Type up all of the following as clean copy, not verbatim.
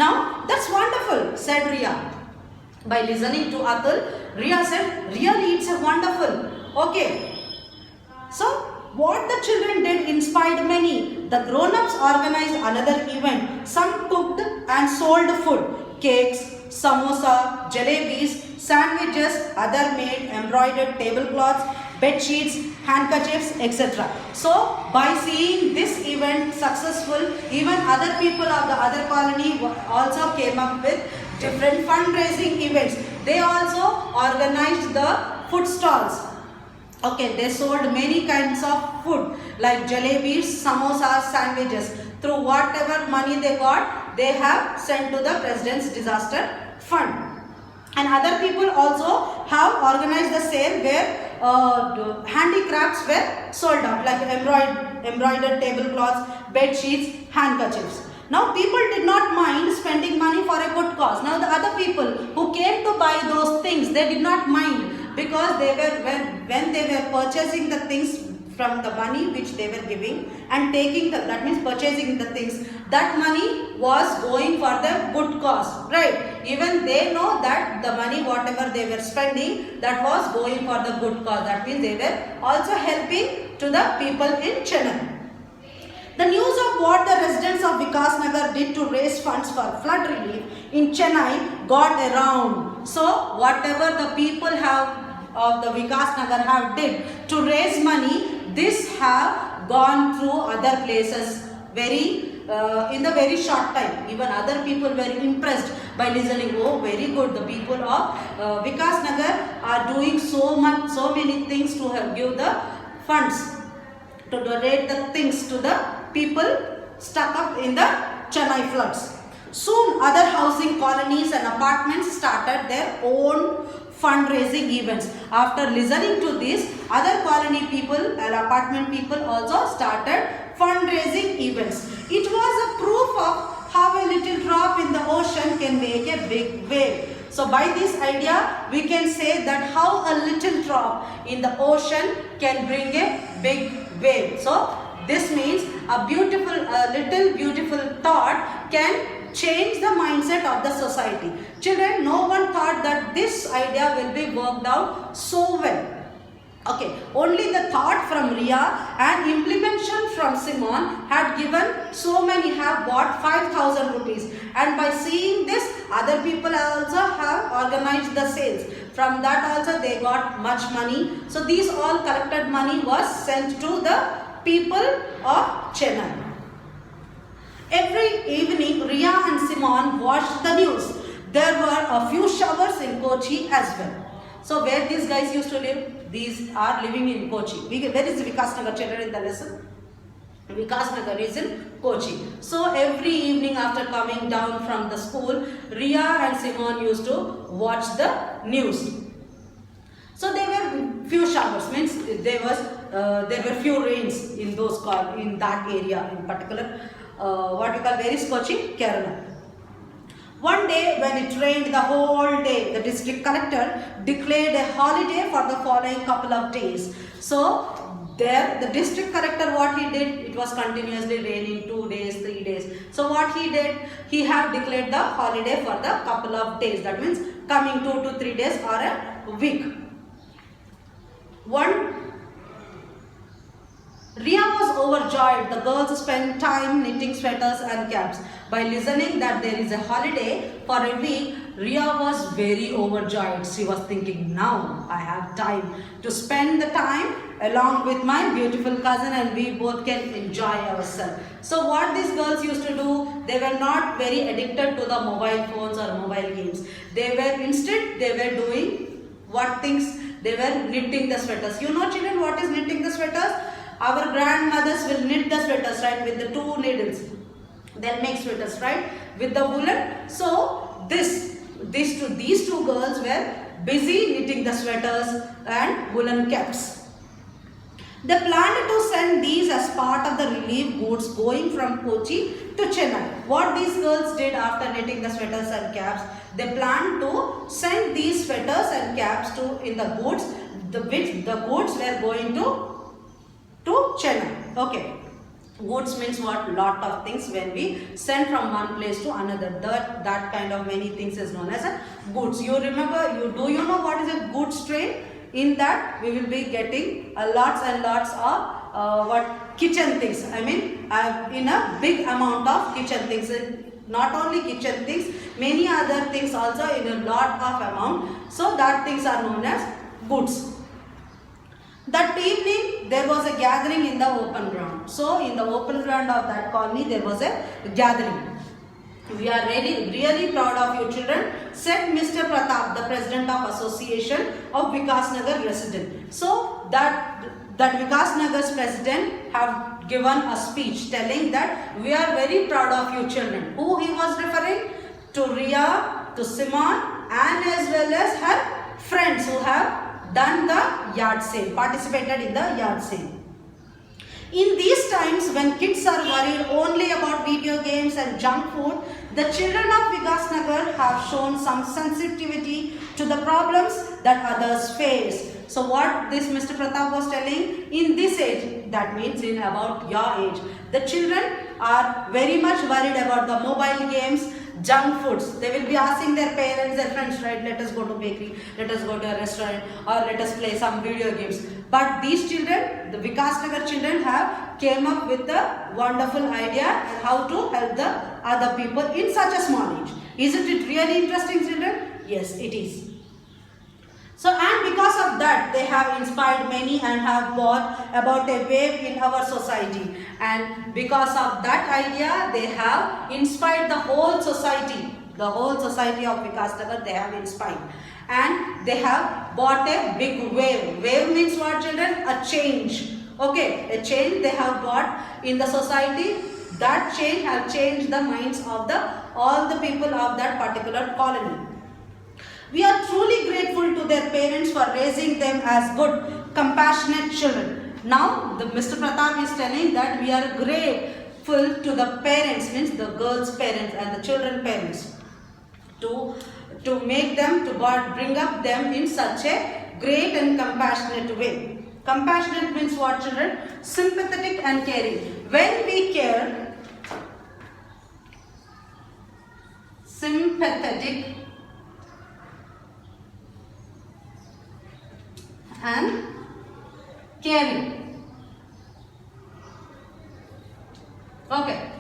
Now that's wonderful, said Riya. By listening to Atul, Riya said, really it's a wonderful. Okay. So what the children did inspired many. The grown-ups organized another event. Some cooked and sold food. Cakes, samosa, jalebis, sandwiches, other made embroidered tablecloths, bed sheets, handkerchiefs, etc. So by seeing this event successful, even other people of the other colony also came up with different fundraising events. They also organized the food stalls. Okay, they sold many kinds of food like jalebis, samosas, sandwiches. Through whatever money they got, they have sent to the President's Disaster Fund. And other people also have organized the sale where handicrafts were sold out, like embroidered tablecloths, bed sheets, handkerchiefs. Now people did not mind spending money for a good cause. Now the other people who came to buy those things, they did not mind, because they were when they were purchasing the things from the money which they were giving and taking the, that means purchasing the things, that money was going for the good cause, right? Even they know that the money whatever they were spending, that was going for the good cause. That means they were also helping to the people in Chennai. The news of what the residents of Vikas Nagar did to raise funds for flood relief in Chennai got around. So whatever the people have of the Vikas Nagar have did to raise money, this have gone through other places in the very short time. Even other people were impressed by listening. Oh, very good. The people of Vikas Nagar are doing so many things to give the funds, to donate the things to the people stuck up in the Chennai floods. Soon other housing colonies and apartments started their own fundraising events. After listening to this, other colony people and apartment people also started fundraising events. It was a proof of how a little drop in the ocean can make a big wave. So by this idea, we can say that how a little drop in the ocean can bring a big wave. So this means a little beautiful thought can change the mindset of the society. Children, no one thought that this idea will be worked out so well. Okay, only the thought from Riya and implementation from Simon had given so many have bought 5,000 rupees, and by seeing this, other people also have organized the sales. From that also they got much money. So these all collected money was sent to the people of Chennai. Every evening, Riya and Simon watched the news. There were a few showers in Kochi as well. So where these guys used to live? These are living in Kochi. Where is Vikas Nagar, children, in the lesson? Vikas Nagar is in Kochi. So every evening after coming down from the school, Riya and Simon used to watch the news. So there were few showers, means there were few rains in that area in particular. What we call, where is Kochi? Kerala. One day when it rained the whole day, the district collector declared a holiday for the following couple of days. So there the district collector, what he did, it was continuously raining 2 days, 3 days. So what he did, he have declared the holiday for the couple of days. That means coming 2 to 3 days or a week. Riya was overjoyed. The girls spent time knitting sweaters and caps. By listening that there is a holiday for a week, Riya was very overjoyed. She was thinking, now I have time to spend the time along with my beautiful cousin and we both can enjoy ourselves. So what these girls used to do, they were not very addicted to the mobile phones or mobile games. Instead they were doing what things? They were knitting the sweaters. You know, children, what is knitting the sweaters? Our grandmothers will knit the sweaters, right, with the 2 needles. They'll make sweaters, right, with the woolen. So these two girls were busy knitting the sweaters and woolen caps. They planned to send these as part of the relief goods going from Kochi to Chennai. What these girls did after knitting the sweaters and caps, they planned to send these sweaters and caps in the goods, the goods were going to Chennai. Okay. Goods means what? Lot of things. When we send from one place to another, that kind of many things is known as a goods. You remember, do you know what is a goods train? In that we will be getting lots and lots of what kitchen things. I mean in a big amount of kitchen things. Not only kitchen things, many other things also in a lot of amount. So that things are known as goods. That evening there was a gathering in the open ground. So in the open ground of that colony there was a gathering. We are really proud of you children, said Mr. Pratap, the president of Association of Vikas Nagar resident. So that Vikas Nagar's president have given a speech telling that we are very proud of you children. Who he was referring? To Ria, to Simon, and as well as her friends who have done the yard sale, participated in the yard sale. In these times when kids are worried only about video games and junk food, the children of Vikas Nagar have shown some sensitivity to the problems that others face. So what this Mr. Pratap was telling, in this age, that means in about your age, the children are very much worried about the mobile games, junk foods. They will be asking their parents, their friends, right, let us go to bakery, let us go to a restaurant, or let us play some video games. But these children, the Vikas Nagar children, have came up with a wonderful idea on how to help the other people in such a small age. Isn't it really interesting, children? Yes, it is. So, and because of that, they have inspired many and have brought about a wave in our society. And because of that idea, they have inspired the whole society. The whole society of Vikas Nagar, they have inspired. And they have brought a big wave. Wave means what, children? A change. Okay, a change they have brought in the society. That change have changed the minds of all the people of that particular colony. We are truly grateful to their parents for raising them as good, compassionate children. Now, Mr. Pratap is telling that we are grateful to the parents, means the girls' parents and the children parents, to make them, to bring up them in such a great and compassionate way. Compassionate means what, children? Sympathetic and caring. When we care, sympathetic and caring. Okay.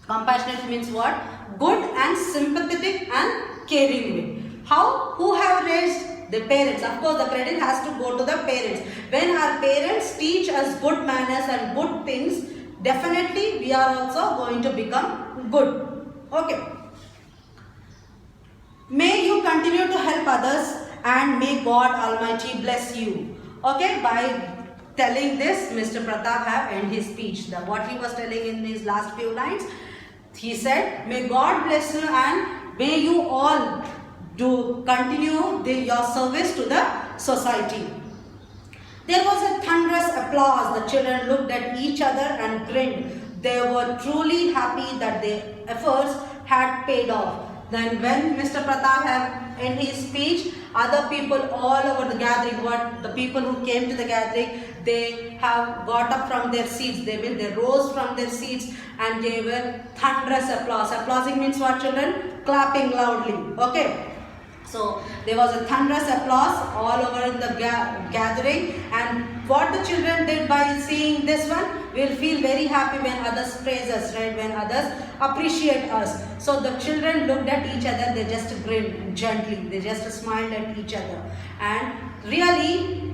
Compassionate means what? Good and sympathetic and caring way. How? Who have raised? The parents. Of course, the credit has to go to the parents. When our parents teach us good manners and good things, definitely we are also going to become good. Okay. May you continue to help others and may God Almighty bless you. Okay, by telling this, Mr. Pratap have ended his speech. What he was telling in his last few lines, he said, may God bless you and may you all continue your service to the society. There was a thunderous applause. The children looked at each other and grinned. They were truly happy that their efforts had paid off. Then when Mr. Pratap had ended his speech, other people all over the gathering, the people who came to the gathering, they have got up from their seats. They rose from their seats and gave a thunderous applause. Applauding means what, children? Clapping loudly. Okay. So there was a thunderous applause all over in the gathering, and what the children did by seeing this one, we'll feel very happy when others praise us, right? When others appreciate us. So the children looked at each other, they just grinned gently, they just smiled at each other, and really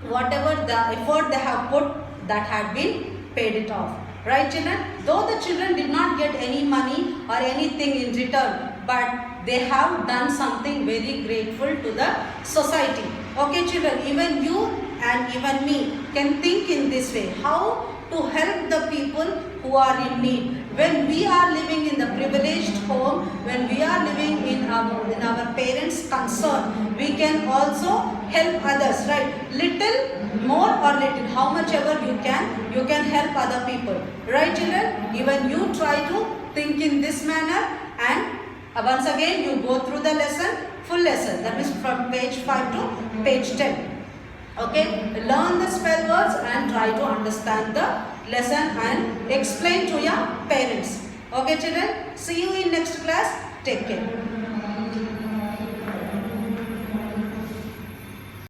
whatever the effort they have put, that had been paid it off. Right, children? Though the children did not get any money or anything in return, but they have done something very grateful to the society. Okay, children, even you and even me can think in this way. How to help the people who are in need. When we are living in the privileged home, when we are living in our parents' concern, we can also help others, right? Little more or little, how much ever you can help other people. Right, children? Even you try to think in this manner, and once again you go through the lesson, full lesson, that is from page 5 to page 10. Okay, learn the spell words and try to understand the lesson and explain to your parents. Okay children, see you in next class. Take care.